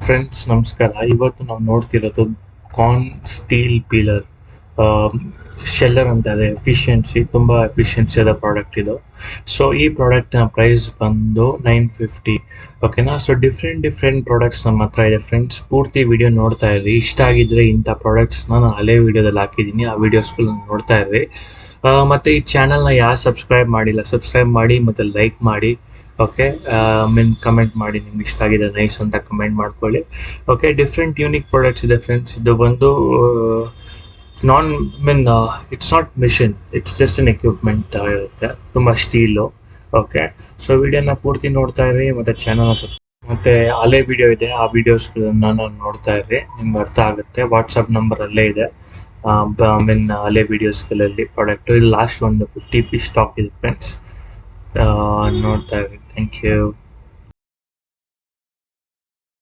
Friends ನಮಸ್ಕಾರ. ಇವತ್ತು ನಾವು ನೋಡ್ತಿರೋದು ಕಾರ್ನ್ ಸ್ಟೀಲ್ ಪೀಲರ್ ಶೆಲ್ಲರ್ ಅಂತಾರೆ. ತುಂಬ ಎಫಿಷಿಯನ್ಸಿ ಆದ ಪ್ರಾಡಕ್ಟ್ ಇದು. ಸೊ ಈ ಪ್ರಾಡಕ್ಟ್ನ ಪ್ರೈಸ್ ಬಂದು 950. ಓಕೆನಾ. ಸೊ ಡಿಫ್ರೆಂಟ್ ಪ್ರಾಡಕ್ಟ್ಸ್ ನಮ್ಮ ಹತ್ರ ಇದೆ ಫ್ರೆಂಡ್ಸ್. ಪೂರ್ತಿ ವಿಡಿಯೋ ನೋಡ್ತಾ ಇರ್ರಿ. ಇಷ್ಟ ಆಗಿದ್ರೆ ಇಂಥ ಪ್ರಾಡಕ್ಟ್ಸ್ನ ನಾನು ಹಳೆ ವಿಡಿಯೋದಲ್ಲಿ ಹಾಕಿದ್ದೀನಿ, ಆ ವಿಡಿಯೋಸ್ಗಳನ್ನ ನೋಡ್ತಾ ಇರ್ರಿ. ಮತ್ತು ಈ ಚಾನಲ್ನ ಯಾರು ಸಬ್ಸ್ಕ್ರೈಬ್ ಮಾಡಿಲ್ಲ, ಸಬ್ಸ್ಕ್ರೈಬ್ ಮಾಡಿ ಮತ್ತು ಲೈಕ್ ಮಾಡಿ. ಓಕೆ, ಕಮೆಂಟ್ ಮಾಡಿ, ನಿಮ್ಗೆ ಇಷ್ಟ ಆಗಿದೆ ನೈಸ್ ಅಂತ ಕಮೆಂಟ್ ಮಾಡ್ಕೊಳ್ಳಿ. ಓಕೆ, ಡಿಫ್ರೆಂಟ್ ಯೂನಿಕ್ ಪ್ರಾಡಕ್ಟ್ಸ್ ಇದೆ ಫ್ರೆಂಡ್ಸ್. ಇದು ಬಂದು ನಾನ್ it's not machine, it's just an equipment ಇರುತ್ತೆ, ತುಂಬ ಸ್ಟೀಲು. ಓಕೆ, ಸೊ ವಿಡಿಯೋನ ಪೂರ್ತಿ ನೋಡ್ತಾ ಇರ್ರಿ ಮತ್ತು ಚಾನಲ್ನ ಮತ್ತು ಹಳೆ ವಿಡಿಯೋ ಇದೆ, ಆ ವಿಡಿಯೋಸ್ಗಳನ್ನ ನೋಡ್ತಾ ಇರ್ರಿ, ನಿಮ್ಗೆ ಅರ್ಥ ಆಗುತ್ತೆ. ವಾಟ್ಸಪ್ ನಂಬರ್ ಅಲ್ಲೇ ಇದೆ. ಹಳೆ ವಿಡಿಯೋಸ್ಗಳಲ್ಲಿ ಪ್ರಾಡಕ್ಟು ಇದು ಲಾಸ್ಟ್ ಒಂದು 50 ಪೀಸ್ ಸ್ಟಾಕ್ ಇದೆ ಫ್ರೆಂಡ್ಸ್. ನೋಡ್ತಾ ಇರ್ರಿ. Thank you.